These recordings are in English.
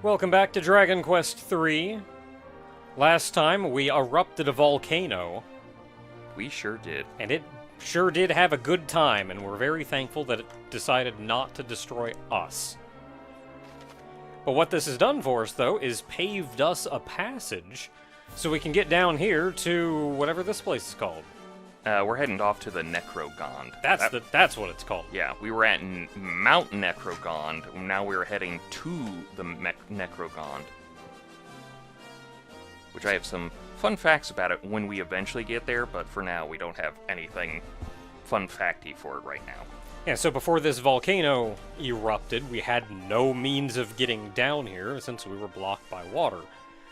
Welcome back to Dragon Quest III. Last time, we erupted a volcano. We sure did. And it sure did have a good time, and we're very thankful that it decided not to destroy us. But what this has done for us, though, is paved us a passage so we can get down here to whatever this place is called. We're heading off to the Necrogond. That's what it's called. Yeah, we were at Mount Necrogond. Now we're heading to the Necrogond. Which I have some fun facts about it when we eventually get there, but for now we don't have anything fun facty for it right now. Yeah, so before this volcano erupted, we had no means of getting down here since we were blocked by water.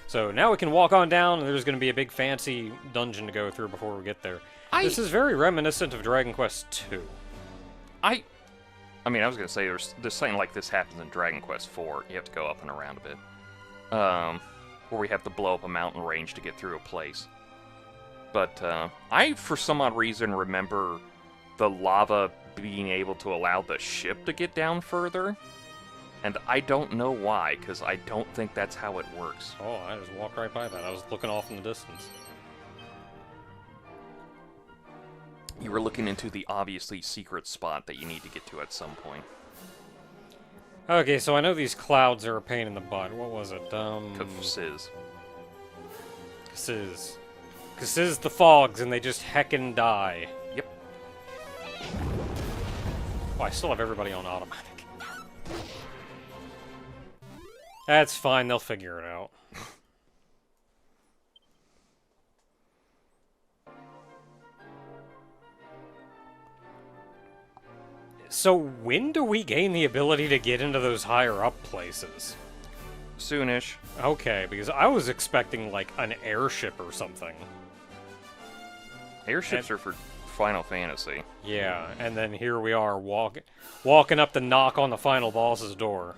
So now we can walk on down, and there's going to be a big fancy dungeon to go through before we get there. This is very reminiscent of Dragon Quest II. I mean, I was going to say, there's something like this happens in Dragon Quest IV. You have to go up and around a bit. Where we have to blow up a mountain range to get through a place. But I, for some odd reason, remember the lava being able to allow the ship to get down further. And I don't know why, because I don't think that's how it works. Oh, I just walked right by that. I was looking off in the distance. You were looking into the obviously secret spot that you need to get to at some point. Okay, so I know these clouds are a pain in the butt. What was it? K'siz. K'siz. K'siz the fogs, and they just heckin' die. Yep. Oh, I still have everybody on automatic. That's fine, they'll figure it out. So when do we gain the ability to get into those higher up places? Soonish. Okay, because I was expecting, like, an airship or something. Airships are for Final Fantasy. Yeah, and then here we are, walking up to knock on the final boss's door.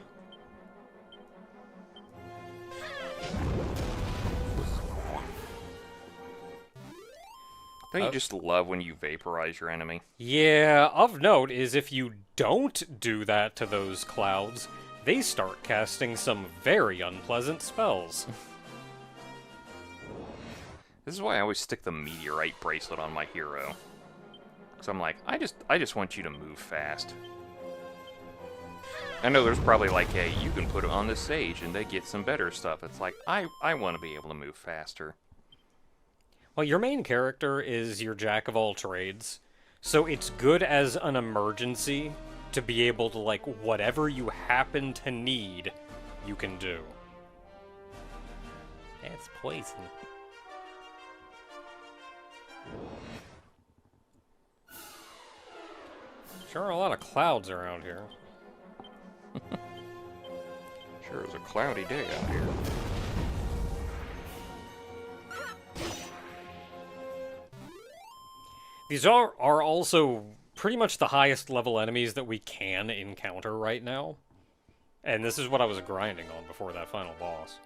Don't you just love when you vaporize your enemy? Yeah, of note is if you don't do that to those clouds, they start casting some very unpleasant spells. This is why I always stick the meteorite bracelet on my hero. Because I'm like, I just want you to move fast. I know there's probably like, hey, you can put it on the sage and they get some better stuff. It's like, I want to be able to move faster. Well, your main character is your jack of all trades, so it's good as an emergency to be able to, like, whatever you happen to need, you can do. That's poison. Sure are a lot of clouds around here. Sure is a cloudy day out here. These are also pretty much the highest level enemies that we can encounter right now. And this is what I was grinding on before that final boss.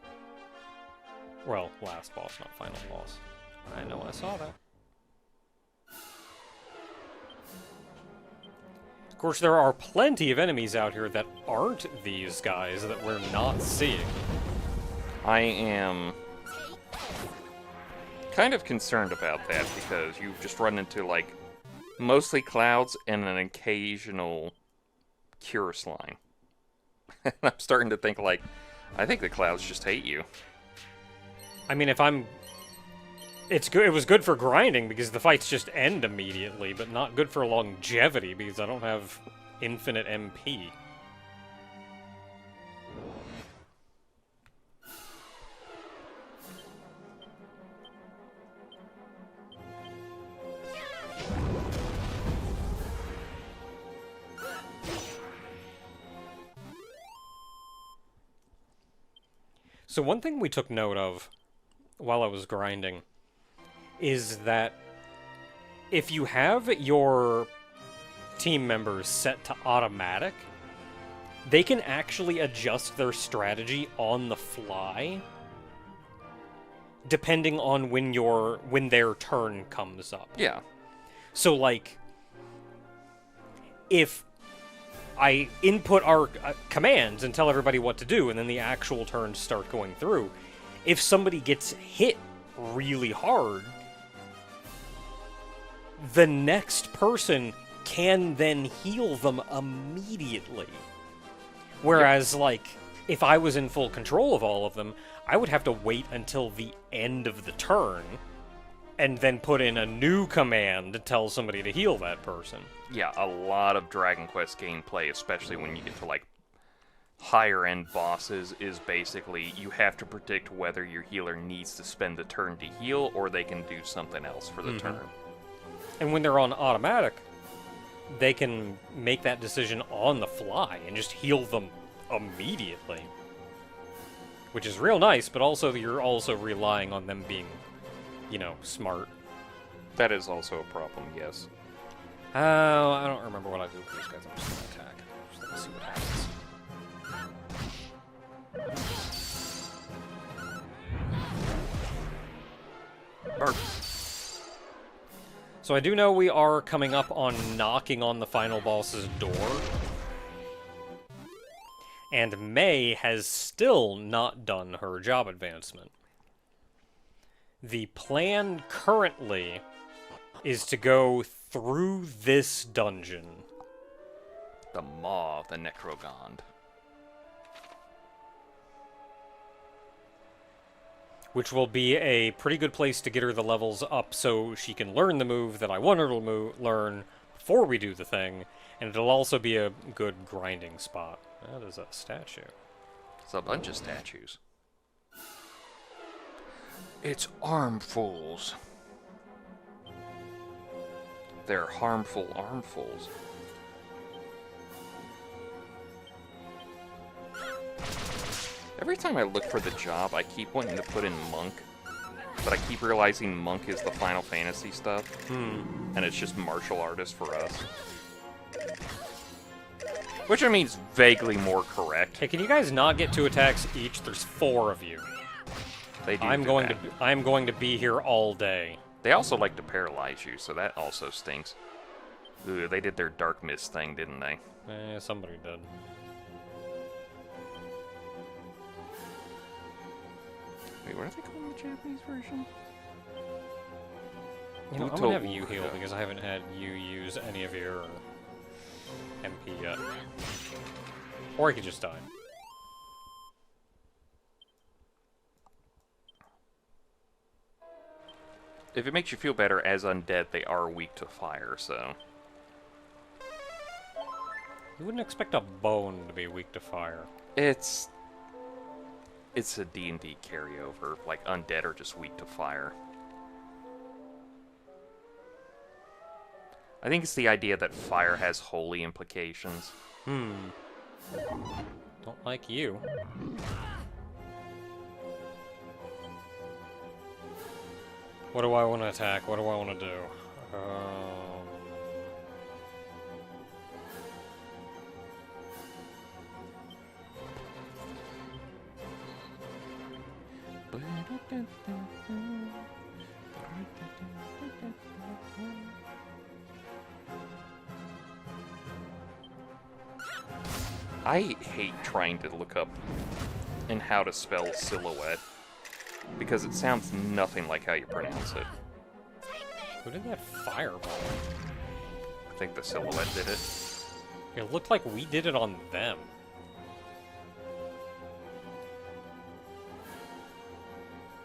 Well, last boss, not final boss. I know, I saw that. Of course, there are plenty of enemies out here that aren't these guys that we're not seeing. I am kind of concerned about that because you just run into, like, mostly clouds and an occasional cure slime. I'm starting to think, like, I think the clouds just hate you. I mean, if I'm... It's good. It was good for grinding because the fights just end immediately, but not good for longevity because I don't have infinite MP. So one thing we took note of while I was grinding is that if you have your team members set to automatic, they can actually adjust their strategy on the fly depending on when their turn comes up. Yeah. So, like, if I input our commands and tell everybody what to do, and then the actual turns start going through. If somebody gets hit really hard, the next person can then heal them immediately. Whereas, like, if I was in full control of all of them, I would have to wait until the end of the turn and then put in a new command to tell somebody to heal that person. Yeah, a lot of Dragon Quest gameplay, especially when you get to, like, higher-end bosses, is basically you have to predict whether your healer needs to spend the turn to heal or they can do something else for the turn. And when they're on automatic, they can make that decision on the fly and just heal them immediately. Which is real nice, but also you're also relying on them being, you know, smart. That is also a problem, yes. I don't remember what I do with these guys. I'm just gonna attack. Just let's see what happens. Burp. So I do know we are coming up on knocking on the final boss's door. And May has still not done her job advancement. The plan currently is to go through this dungeon. The Maw of the Necrogond. Which will be a pretty good place to get her the levels up so she can learn the move that I want her to learn before we do the thing. And it'll also be a good grinding spot. That is a statue. It's a bunch of statues. It's armfuls. They're harmful armfuls. Every time I look for the job, I keep wanting to put in Monk, but I keep realizing Monk is the Final Fantasy stuff, and it's just martial artist for us. Which I mean is vaguely more correct. Hey, can you guys not get 2 attacks each? There's 4 of you. They do. I'm going to be here all day. They also like to paralyze you, so that also stinks. Ooh, they did their Dark Mist thing, didn't they? Somebody did. Wait, what are they calling the Japanese version? You know, I'm gonna have you heal because I haven't had you use any of your MP yet. Or I could just die. If it makes you feel better, as undead, they are weak to fire, so... You wouldn't expect a bone to be weak to fire. It's a D&D carryover. Like, undead are just weak to fire. I think it's the idea that fire has holy implications. Don't like you. What do I want to attack? What do I want to do? I hate trying to look up and how to spell silhouette, because it sounds nothing like how you pronounce it. Who did that fireball? I think the silhouette did it. It looked like we did it on them.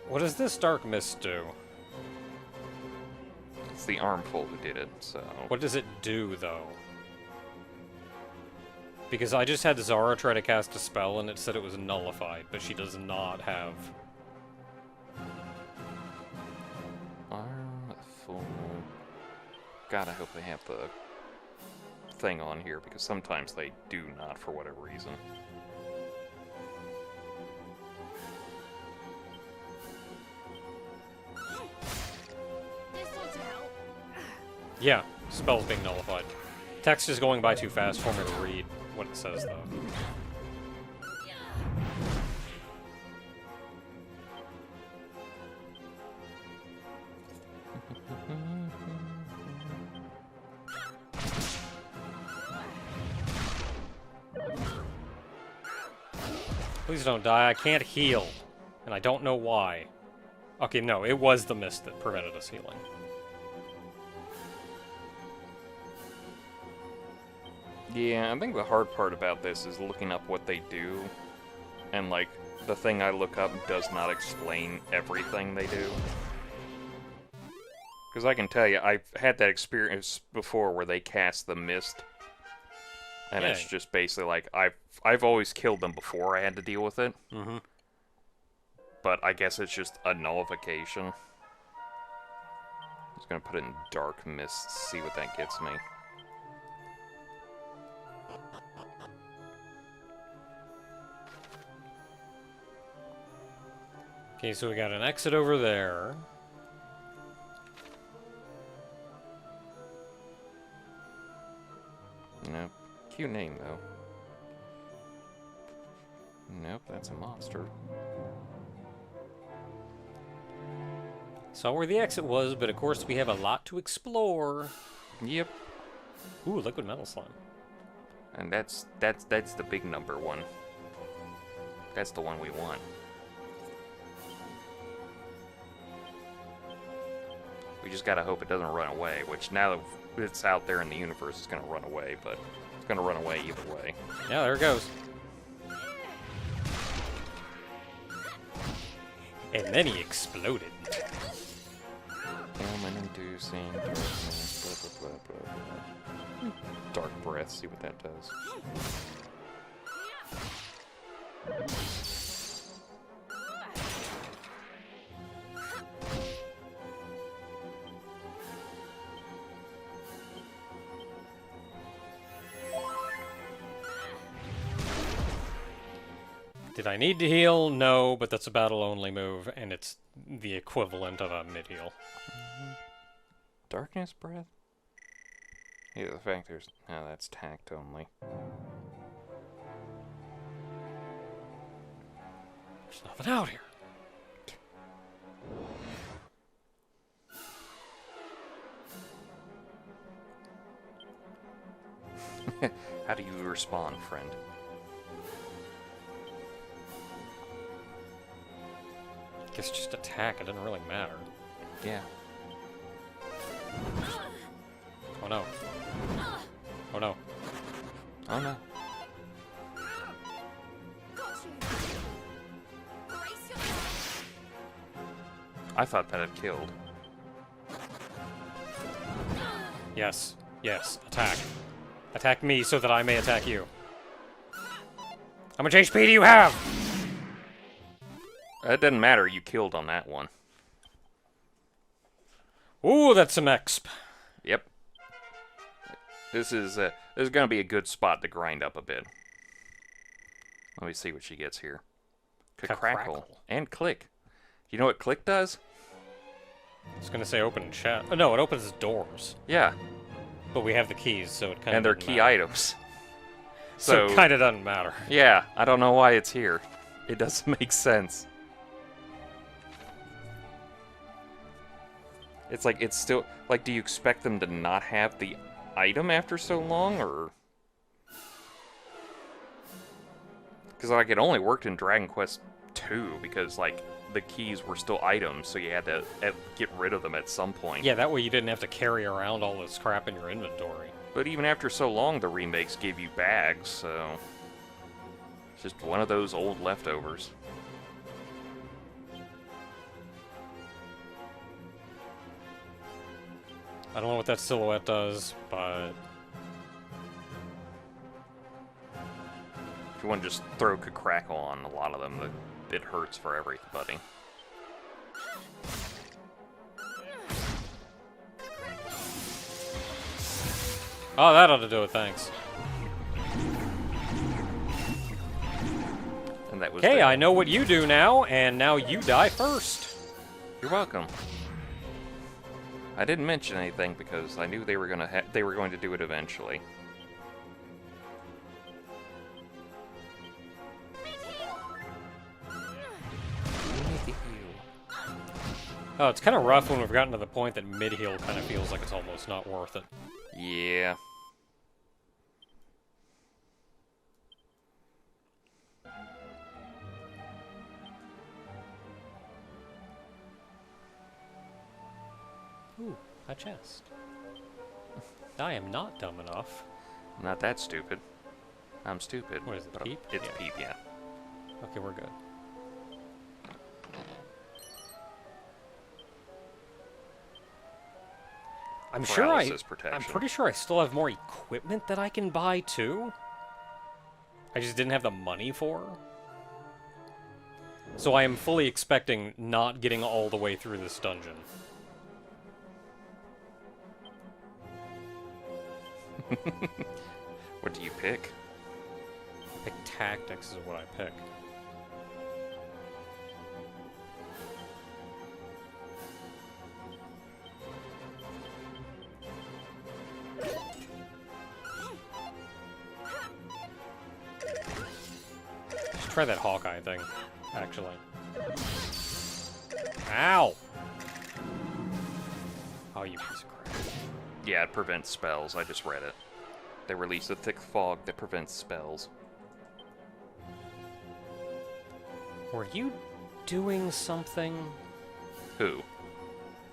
What does this Dark Mist do? It's the armful who did it, so... What does it do, though? Because I just had Zara try to cast a spell and it said it was nullified, but she does not have... Armful... God, I hope they have the thing on here, because sometimes they do not for whatever reason. Yeah, spell's being nullified. Text is going by too fast for me to read what it says, though. Please don't die. I can't heal. And I don't know why. Okay, no, it was the mist that prevented us healing. Yeah, I think the hard part about this is looking up what they do. And, like, the thing I look up does not explain everything they do. Because I can tell you, I've had that experience before where they cast the mist. And it's just basically like, I've always killed them before I had to deal with it. Mm-hmm. But I guess it's just a nullification. I'm just gonna put it in dark mist, see what that gets me. Okay, so we got an exit over there. Nope. Cute name, though. Nope, that's a monster. Saw where the exit was, but of course we have a lot to explore. Yep. Ooh, liquid metal slime. And that's the big number one. That's the one we want. We just gotta hope it doesn't run away, which now that it's out there in the universe, it's gonna run away, but it's gonna run away either way. Yeah, there it goes. And then he exploded. Inducing darkness, blah, blah, blah, blah, blah. Dark breath, see what that does. Did I need to heal? No, but that's a battle-only move, and it's the equivalent of a mid-heal. Darkness breath? Yeah, the fact there's... No, that's tact only. There's nothing out here. How do you respond, friend? Guess just attack, it doesn't really matter. Yeah. Oh no. Oh no. Oh no. I thought that had killed. Yes. Yes. Attack. Attack me so that I may attack you. How much HP do you have? It doesn't matter, you killed on that one. Ooh, that's some exp. Yep. This is going to be a good spot to grind up a bit. Let me see what she gets here. Crackle. And click. You know what click does? I was gonna say open chat. Oh, no, it opens doors. Yeah. But we have the keys, so it kind of. And they're key items. So it kind of doesn't matter. Yeah, I don't know why it's here. It doesn't make sense. It's like, it's still... Like, do you expect them to not have the item after so long, or... Because, like, it only worked in Dragon Quest II, because, like, the keys were still items, so you had to get rid of them at some point. Yeah, that way you didn't have to carry around all this crap in your inventory. But even after so long, the remakes gave you bags, so... It's just one of those old leftovers. I don't know what that silhouette does, but... If you want to just throw Crackle on a lot of them, it hurts for everybody. Oh, that ought to do it, thanks. And that was Okay, I know what you do now, and now you die first. You're welcome. I didn't mention anything because I knew they were going to do it eventually. Oh, it's kind of rough when we've gotten to the point that mid-heal kind of feels like it's almost not worth it. Yeah. Ooh, a chest. I am not dumb enough. Not that stupid. I'm stupid. What is it, but Peep? It's Yeah. Peep, yeah. Okay, we're good. I'm Paralysis I'm protection. pretty sure I still have more equipment that I can buy too. I just didn't have the money for. So I am fully expecting not getting all the way through this dungeon. What do you pick? Pick tactics is what I pick. Let's try that Hawkeye thing, actually. Ow! Oh, you piece of crap. Yeah, it prevents spells. I just read it. They release a thick fog that prevents spells. Were you doing something? Who?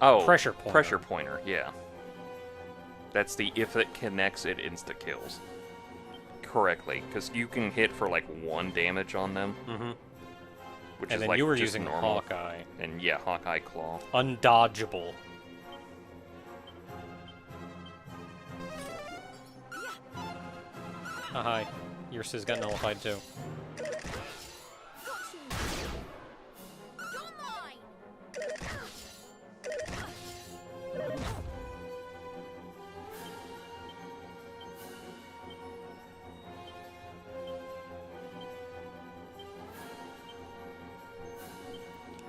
Oh, Pressure pointer. Pressure pointer, yeah. That's the if it connects, it insta-kills. Correctly, because you can hit for like 1 damage on them. Mm-hmm. Which And is then like you were just using normal. Hawkeye. And yeah, Hawkeye Claw. Undodgeable. Oh, hi. Yours has got nullified too.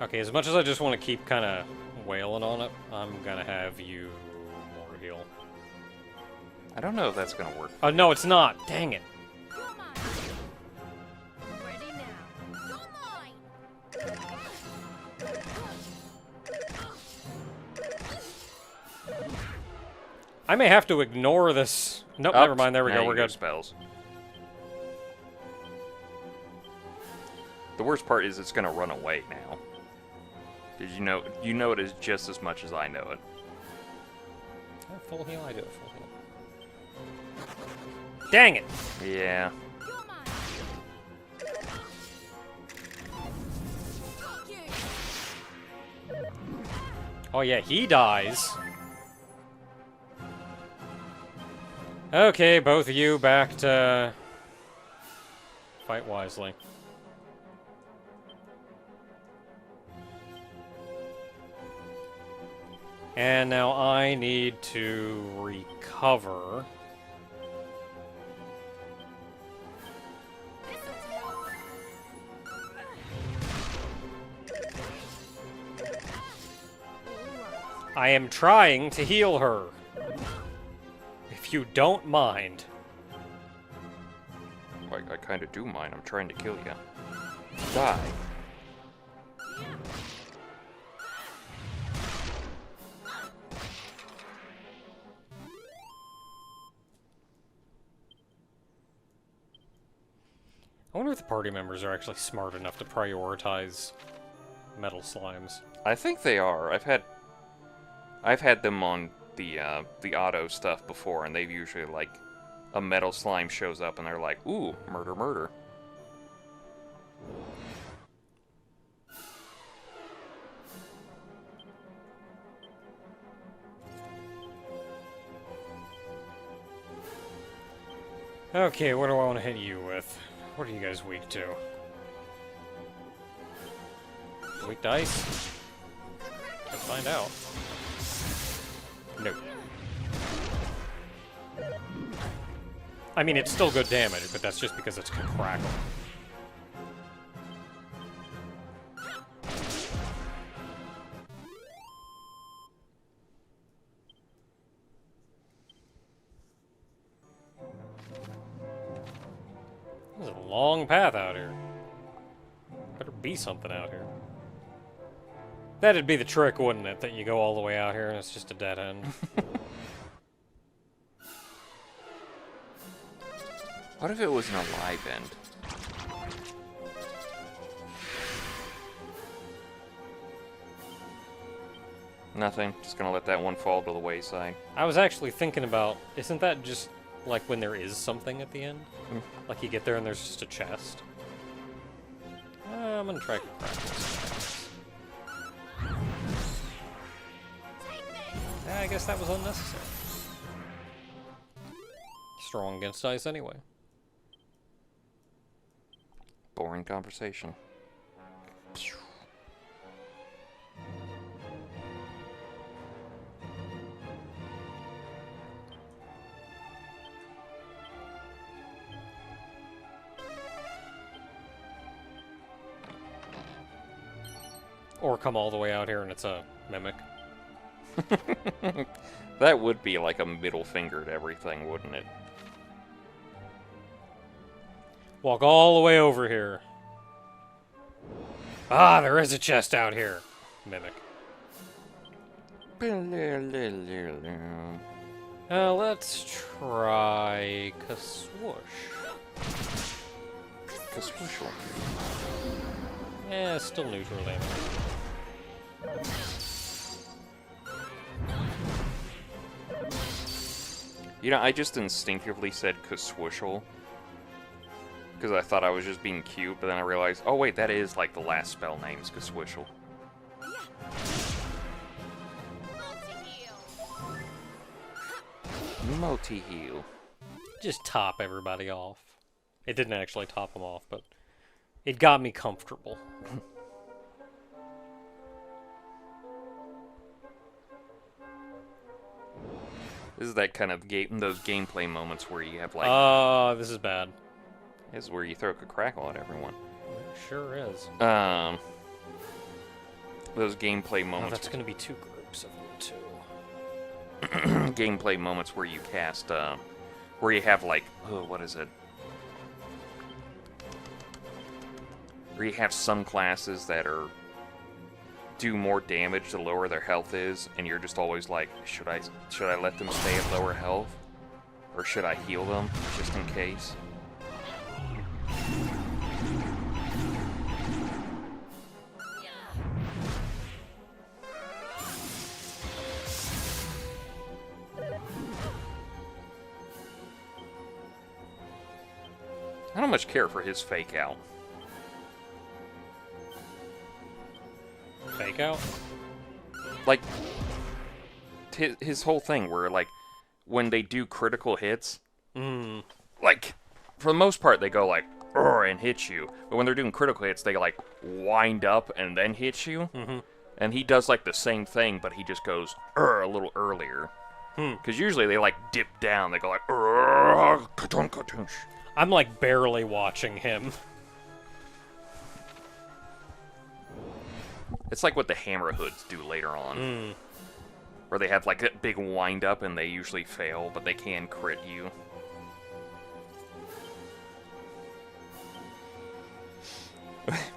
Okay, as much as I just want to keep kind of wailing on it, I'm gonna have you more heal. I don't know if that's gonna work. Oh, no, it's not! Dang it! Ready now. I may have to ignore this. Nope, Oh, never mind. There we now go. you We're can do good. Spells. The worst part is it's gonna run away now. Did you know it is just as much as I know it. I have full heal. I do have full heal. Dang it! Yeah. Oh yeah, he dies. Okay, both of you back to fight wisely. And now I need to recover. I am trying to heal her. If you don't mind. I kind of do mind. I'm trying to kill you. Die. I wonder if the party members are actually smart enough to prioritize metal slimes. I think they are. I've had them on the auto stuff before, and they've usually like a metal slime shows up, and they're like, "Ooh, murder, murder." Okay, what do I want to hit you with? What are you guys weak to? Weak dice? Let's find out. Nope. I mean, it's still good damage, but that's just because it's crackle. There's a long path out here. Better be something out here. That'd be the trick, wouldn't it? That you go all the way out here and it's just a dead end. What if it was an alive end? Nothing. Just gonna let that one fall to the wayside. I was actually thinking about, isn't that just like when there is something at the end? Like you get there and there's just a chest? I'm gonna try to crack this. I guess that was unnecessary. Strong against ice anyway. Boring conversation. Or come all the way out here and it's a mimic. That would be like a middle finger to everything, wouldn't it? Walk all the way over here. Ah, there is a chest out here. Mimic. Let's try Kaswoosh. Kaswoosh. Yeah, still neutral damage. You know, I just instinctively said Kaswooshel. Because I thought I was just being cute, but then I realized, oh wait, that is like the last spell name is Kaswooshel. Multi-heal. Just top everybody off. It didn't actually top them off, but it got me comfortable. This is that kind of those gameplay moments where you have like... this is bad. This is where you throw a crackle at everyone. It sure is. Those gameplay moments... Oh, that's gonna be two groups of them, too. Gameplay moments where you cast, where you have like... Oh, what is it? Where you have some classes that do more damage the lower their health is, and you're just always like, should I let them stay at lower health? Or should I heal them, just in case? I don't much care for his fake out. Fake out? Like, his whole thing where, like, when they do critical hits, like, for the most part, they go, like, and hit you. But when they're doing critical hits, they, like, wind up and then hit you. And he does, like, the same thing, but he just goes, a little earlier. Because usually they, like, dip down. They go, like, I'm, like, barely watching him. It's like what the Hammer Hoods do later on. Where they have, like, that big wind-up and they usually fail, but they can crit you.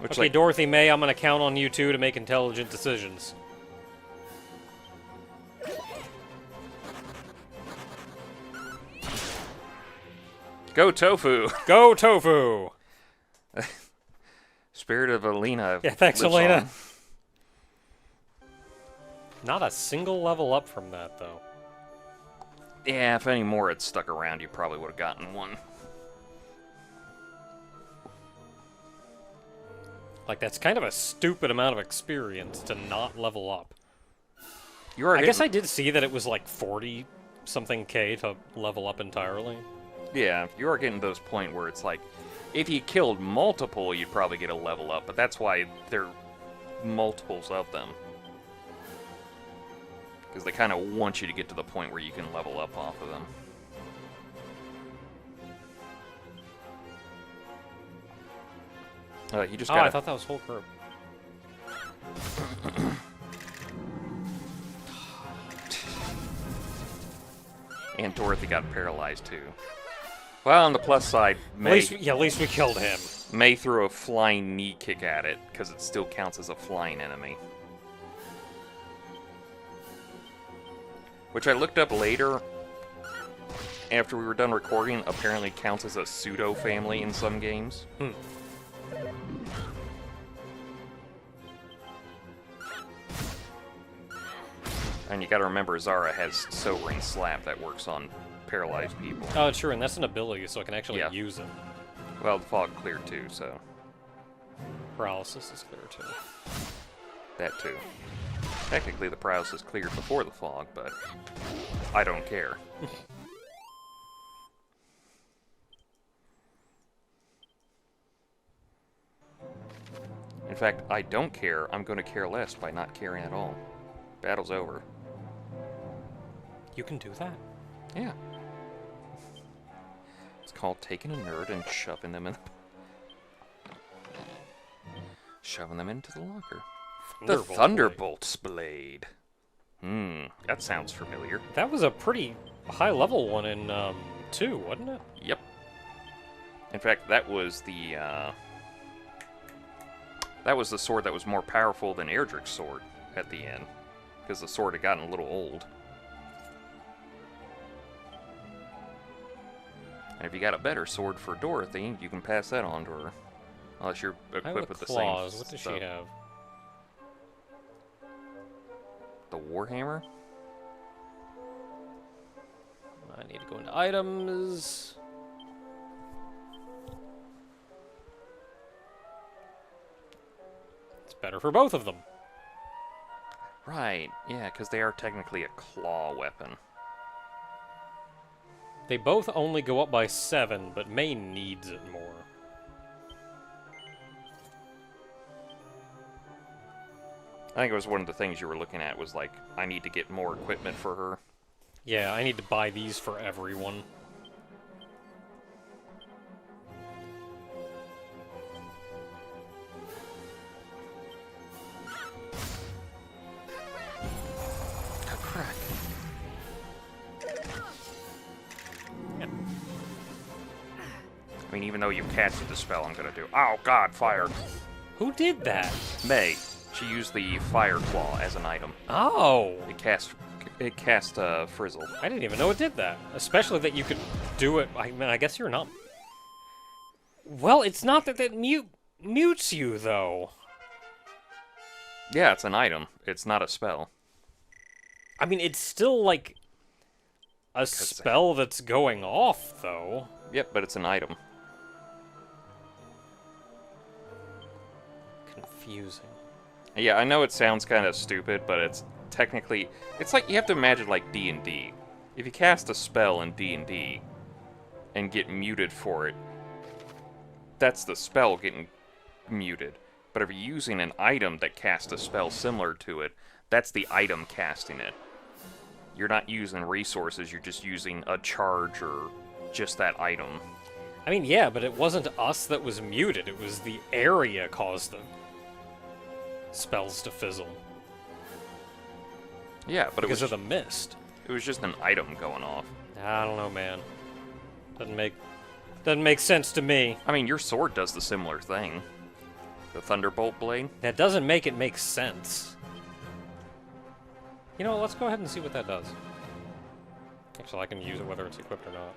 Okay, like, Dorothy May, I'm gonna count on you two to make intelligent decisions. Go Tofu! Go, Tofu! Spirit of Alina. Yeah, thanks, lives Elena. on. Not a single level up from that, though. Yeah, if any more had stuck around, you probably would have gotten one. Like, that's kind of a stupid amount of experience to not level up. You are I guess I did see that it was like 40-something K to level up entirely. Yeah, you are getting to those point where it's like, if you killed multiple, you'd probably get a level up, but that's why there are multiples of them. Because they kind of want you to get to the point where you can level up off of them. You just gotta... I thought that was whole group. And Dorothy got paralyzed too. Well, on the plus side, At least we killed him. May threw a flying knee kick at it, because it still counts as a flying enemy. Which I looked up later, after we were done recording, apparently counts as a pseudo-family in some games. And you gotta remember, Zara has Sobering Slap that works on paralyzed people. Oh, true, and that's an ability, so I can actually Yeah. use it. Well, the fog cleared too, so Paralysis is clear, too. that too. Technically, the paralysis cleared before the fog, but I don't care. In fact, I don't care. I'm going to care less by not caring at all. Battle's over. You can do that? Yeah. It's called taking a nerd and shoving them in shoving them into the locker. The Thunderbolt's Blade. That sounds familiar. That was a pretty high-level one in 2, wasn't it? Yep. In fact, that was the sword that was more powerful than Erdrick's sword at the end, because the sword had gotten a little old. And if you got a better sword for Dorothy, you can pass that on to her. Unless you're equipped with the same claws. What does stuff. she have? The Warhammer? I need to go into items. It's better for both of them. Right, yeah, because they are technically a claw weapon. They both only go up by 7, but May needs it more. I think it was one of the things you were looking at was like, I need to get more equipment for her. Yeah, I need to buy these for everyone. A crack. I mean, even though you casted the spell, I'm gonna do. Oh God, fire! Who did that? May. She used the fire claw as an item. Oh! It cast Frizzle. I didn't even know it did that. Especially that you could do it. I mean, I guess you're not. Well, it's not that mutes you, though. Yeah, it's an item. It's not a spell. I mean, it's still like a spell that's going off, though. Yep, but it's an item. Confusing. Yeah, I know it sounds kind of stupid, but it's technically... It's like, you have to imagine like D&D. If you cast a spell in D&D and get muted for it, that's the spell getting muted. But if you're using an item that casts a spell similar to it, that's the item casting it. You're not using resources, you're just using a charge or just that item. I mean, yeah, but it wasn't us that was muted. It was the area caused the spells to fizzle. Yeah, but because of the mist. It was just an item going off. I don't know, man. Doesn't make sense to me. I mean, your sword does the similar thing. The Thunderbolt blade. That doesn't make it make sense. You know, let's go ahead and see what that does. Actually, I can use it whether it's equipped or not.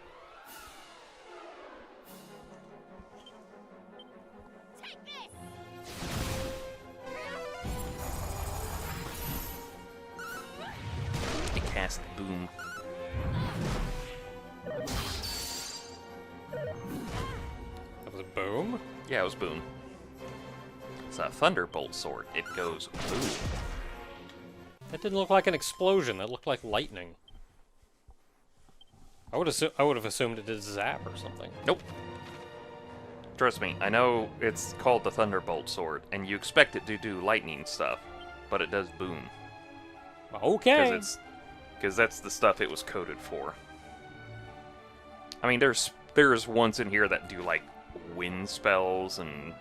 It cast Boom. That was a boom? Yeah, it was Boom. It's a Thunderbolt sword. It goes boom. That didn't look like an explosion. That looked like lightning. I would have assumed it did zap or something. Nope. Trust me, I know it's called the Thunderbolt sword, and you expect it to do lightning stuff, but it does boom. Okay. Because that's the stuff it was coded for. I mean, there's ones in here that do like wind spells and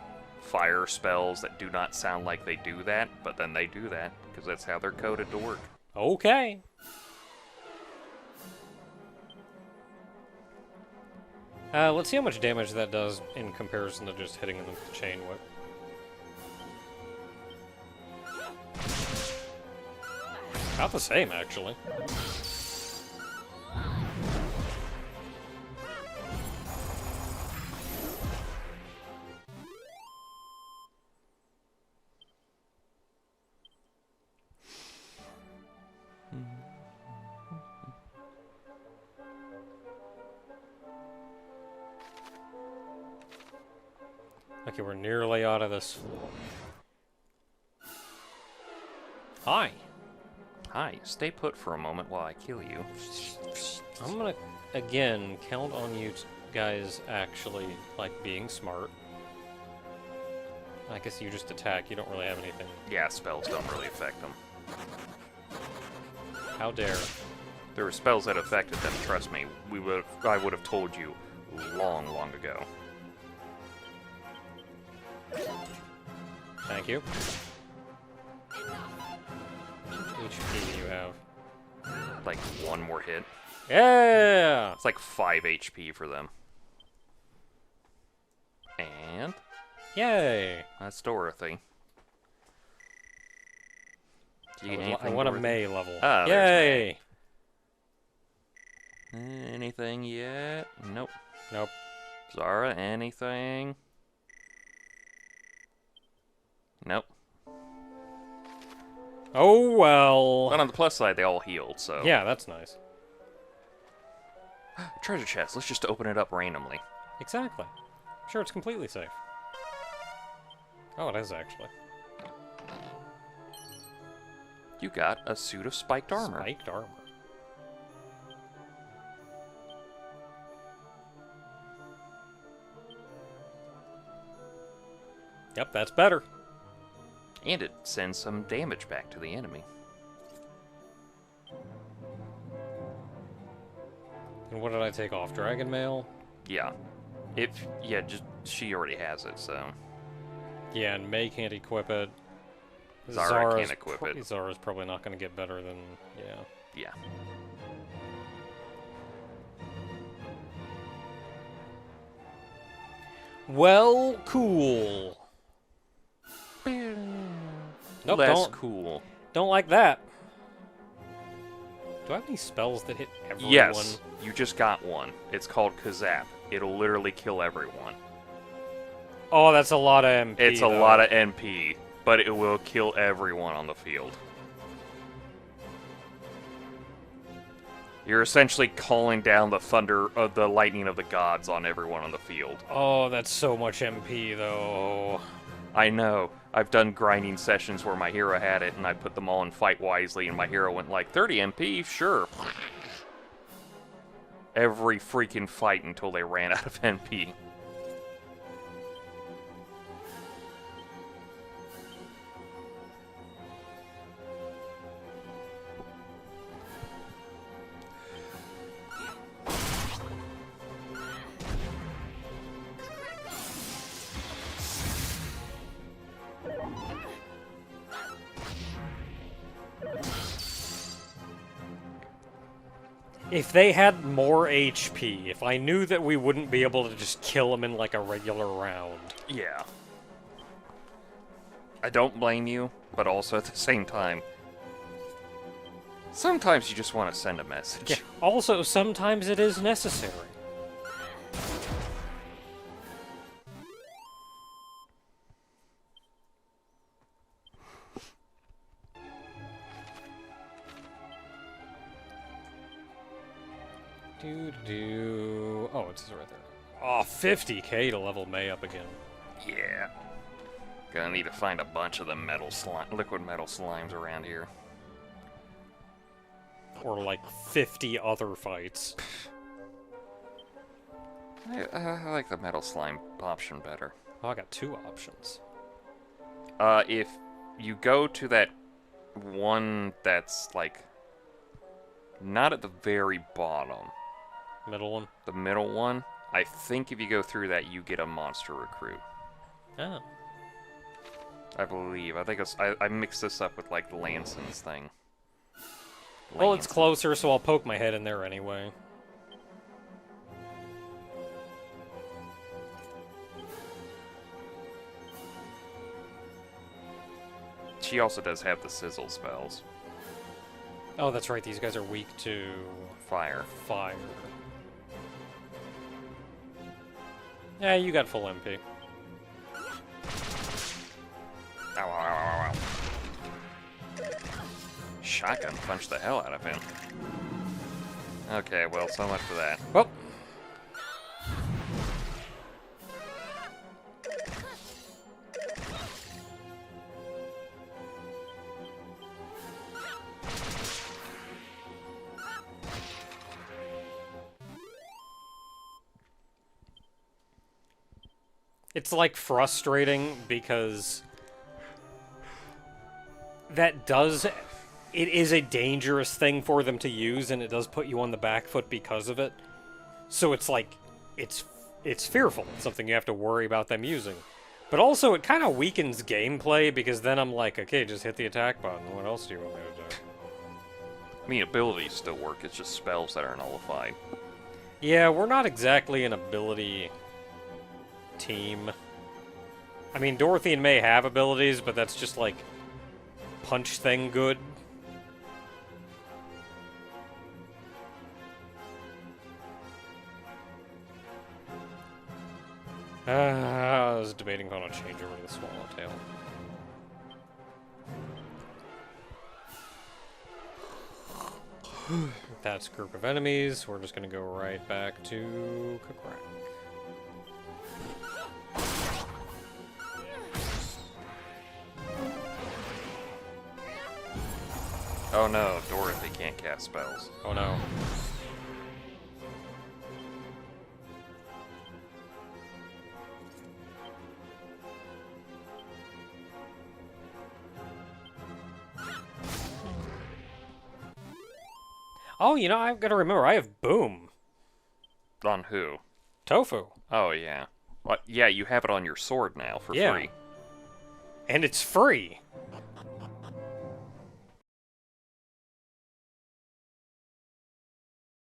fire spells that do not sound like they do that, but then they do that because that's how they're coded to work. Okay. Let's see how much damage that does in comparison to just hitting them with the chain whip. About the same, actually. like you were nearly out of this floor. Hi. Hi, stay put for a moment while I kill you. I'm gonna, again, count on you guys actually, like, being smart. I guess you just attack, you don't really have anything. Yeah, spells don't really affect them. How dare. There were spells that affected them, trust me. I would have told you long, long ago. Thank you. HP do you have? Like, one more hit. Yeah! It's like 5 HP for them. And Yay! that's Dorothy. Do you get anything, I want a Dorothy? May level. Ah, there's Yay! Anything yet? Nope. Nope. Zara, anything? Nope. Oh well. But on the plus side, they all healed, so... Yeah, that's nice. Treasure chest, let's just open it up randomly. Exactly. Sure, it's completely safe. Oh, it is actually. You got a suit of spiked armor. Spiked armor. Yep, that's better. And it sends some damage back to the enemy. And what did I take off? Dragon Mail? Yeah. Just she already has it, so... Yeah, and May can't equip it. Zara can't equip it. Zara's probably not going to get better than... Yeah. Yeah. Well, cool. Nope, Less cool. don't like that. Do I have any spells that hit everyone? Yes, you just got one. It's called Kazap. It'll literally kill everyone. Oh, that's a lot of MP. It's a though. lot of NP, but it will kill everyone on the field. You're essentially calling down the thunder of the lightning of the gods on everyone on the field. Oh, that's so much MP, though. I know. I've done grinding sessions where my hero had it, and I put them all in Fight Wisely, and my hero went like, 30 MP? Sure. Every freaking fight until they ran out of MP. If they had more HP, if I knew that we wouldn't be able to just kill them in like a regular round. Yeah. I don't blame you, but also at the same time, sometimes you just want to send a message. Yeah. Also, sometimes it is necessary. Oh, it's right there. Oh, 50k to level May up again. Yeah. Gonna need to find a bunch of the liquid metal slimes around here. Or like 50 other fights. I like the metal slime option better. Oh, I got 2 options. If you go to that one that's like not at the very bottom, Middle one? the middle one, I think if you go through that, you get a monster recruit. Oh. I believe. I think I mixed this up with like the Lanson's thing. Well, it's Lanson. closer, so I'll poke my head in there anyway. She also does have the sizzle spells. Oh, that's right, these guys are weak to... Fire. fire. Yeah, you got full MP. Ow, ow, ow, ow, ow. Shotgun punched the hell out of him. Okay, well, so much for that. Well. It's like frustrating because that does... It is a dangerous thing for them to use, and it does put you on the back foot because of it. So it's like, it's fearful. It's something you have to worry about them using. But also, it kind of weakens gameplay, because then I'm like, okay, just hit the attack button. What else do you want me to do? I mean, abilities still work, it's just spells that are nullified. Yeah, we're not exactly an ability team. I mean, Dorothy and May have abilities, but that's just like punch thing good. I was debating on a change over to the Swallowtail. That's a group of enemies. We're just gonna go right back to Kakrak. Oh no, Dorothy can't cast spells. Oh no. Oh, you know, I've got to remember, I have Boom. On who? Tofu. Oh, yeah. Well, yeah, you have it on your sword now for Yeah. free. And it's free.